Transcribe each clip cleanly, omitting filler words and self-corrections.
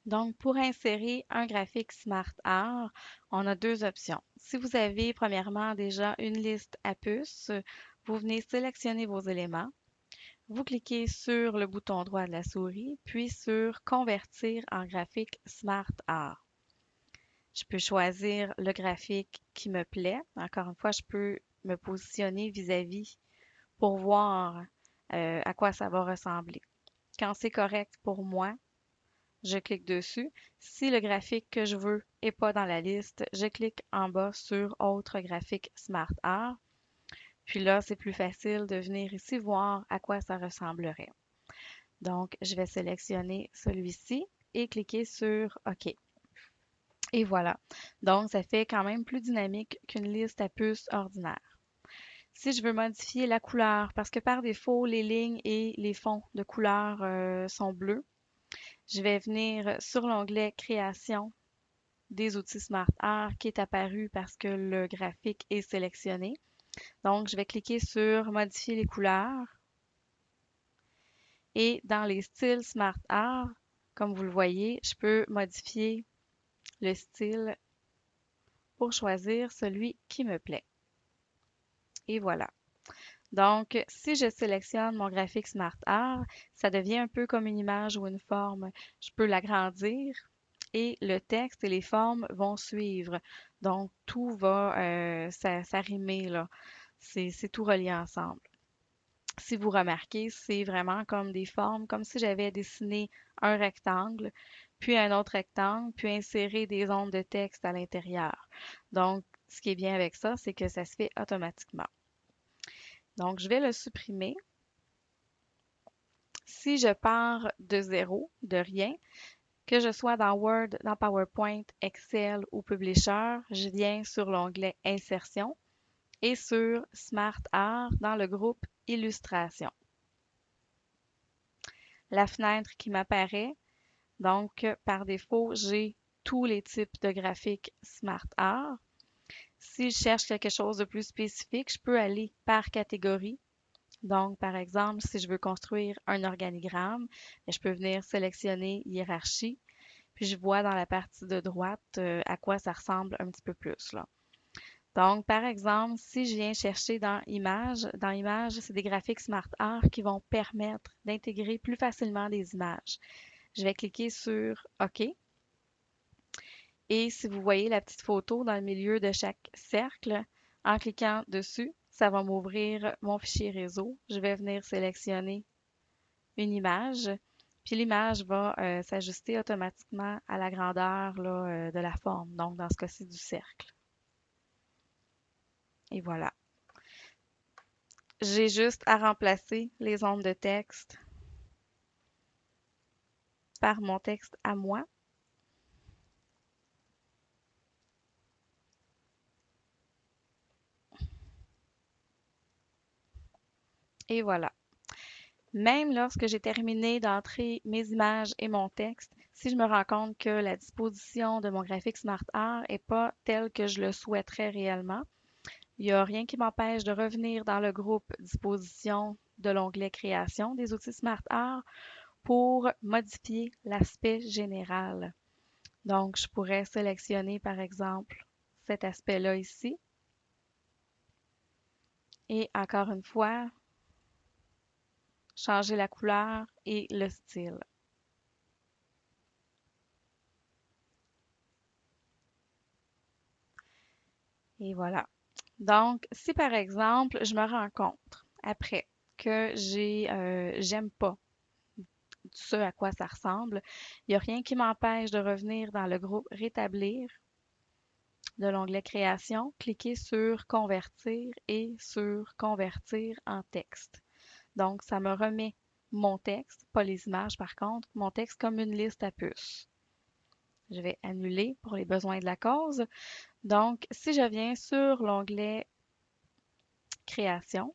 Donc, pour insérer un graphique SmartArt, on a deux options. Si vous avez premièrement déjà une liste à puces, vous venez sélectionner vos éléments. Vous cliquez sur le bouton droit de la souris, puis sur Convertir en graphique SmartArt. Je peux choisir le graphique qui me plaît. Encore une fois, je peux me positionner vis-à-vis pour voir à quoi ça va ressembler. Quand c'est correct pour moi, je clique dessus. Si le graphique que je veux n'est pas dans la liste, je clique en bas sur Autre graphique SmartArt. Puis là, c'est plus facile de venir ici voir à quoi ça ressemblerait. Donc, je vais sélectionner celui-ci et cliquer sur OK. Et voilà. Donc, ça fait quand même plus dynamique qu'une liste à puces ordinaire. Si je veux modifier la couleur, parce que par défaut, les lignes et les fonds de couleur sont bleus, je vais venir sur l'onglet Création des outils SmartArt qui est apparu parce que le graphique est sélectionné. Donc, je vais cliquer sur Modifier les couleurs et dans les styles SmartArt, comme vous le voyez, je peux modifier le style pour choisir celui qui me plaît. Et voilà. Donc, si je sélectionne mon graphique SmartArt, ça devient un peu comme une image ou une forme. Je peux l'agrandir et le texte et les formes vont suivre. Donc, tout va s'arrimer, là. C'est tout relié ensemble. Si vous remarquez, c'est vraiment comme des formes, comme si j'avais dessiné un rectangle, puis un autre rectangle, puis inséré des ondes de texte à l'intérieur. Donc, ce qui est bien avec ça, c'est que ça se fait automatiquement. Donc, je vais le supprimer. Si je pars de zéro, de rien, que je sois dans Word, dans PowerPoint, Excel ou Publisher, je viens sur l'onglet Insertion et sur Smart Art dans le groupe Illustration. La fenêtre qui m'apparaît, donc par défaut, j'ai tous les types de graphiques Smart Art. Si je cherche quelque chose de plus spécifique, je peux aller par catégorie. Donc, par exemple, si je veux construire un organigramme, je peux venir sélectionner hiérarchie, puis je vois dans la partie de droite à quoi ça ressemble un petit peu plus, là. Donc, par exemple, si je viens chercher dans Images, c'est des graphiques SmartArt qui vont permettre d'intégrer plus facilement des images. Je vais cliquer sur OK. Et si vous voyez la petite photo dans le milieu de chaque cercle, en cliquant dessus, ça va m'ouvrir mon fichier réseau. Je vais venir sélectionner une image, puis l'image va s'ajuster automatiquement à la grandeur là, de la forme, donc dans ce cas-ci du cercle. Et voilà. J'ai juste à remplacer les ondes de texte par mon texte à moi. Et voilà. Même lorsque j'ai terminé d'entrer mes images et mon texte, si je me rends compte que la disposition de mon graphique SmartArt n'est pas telle que je le souhaiterais réellement, il n'y a rien qui m'empêche de revenir dans le groupe Disposition de l'onglet Création des outils SmartArt pour modifier l'aspect général. Donc, je pourrais sélectionner, par exemple, cet aspect-là ici. Et encore une fois, changer la couleur et le style. Et voilà. Donc, si par exemple, je me rends compte après que j'aime pas ce à quoi ça ressemble, il n'y a rien qui m'empêche de revenir dans le groupe Rétablir de l'onglet Création, cliquer sur Convertir et sur Convertir en texte. Donc, ça me remet mon texte, pas les images par contre, mon texte comme une liste à puces. Je vais annuler pour les besoins de la cause. Donc, si je viens sur l'onglet Création,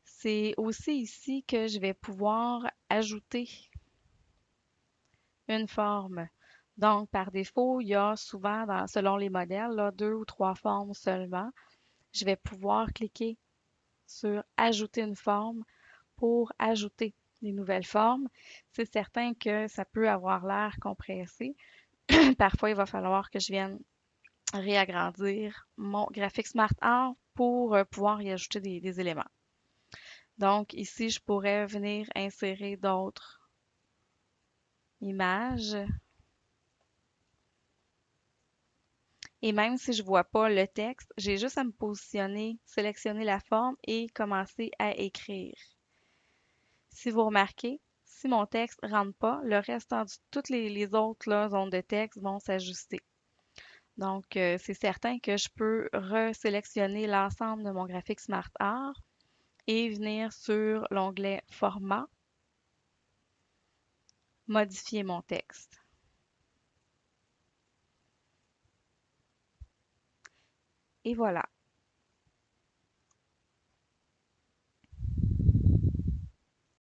c'est aussi ici que je vais pouvoir ajouter une forme. Donc, par défaut, il y a souvent, selon les modèles, là, deux ou trois formes seulement. Je vais pouvoir cliquer sur Ajouter une forme pour ajouter des nouvelles formes. C'est certain que ça peut avoir l'air compressé. Parfois, il va falloir que je vienne réagrandir mon graphique Smart Art pour pouvoir y ajouter des éléments. Donc ici, je pourrais venir insérer d'autres images. Et même si je ne vois pas le texte, j'ai juste à me positionner, sélectionner la forme et commencer à écrire. Si vous remarquez, si mon texte ne rentre pas, le restant, toutes les autres là, zones de texte vont s'ajuster. Donc, c'est certain que je peux resélectionner l'ensemble de mon graphique Smart Art et venir sur l'onglet Format, modifier mon texte. Et voilà.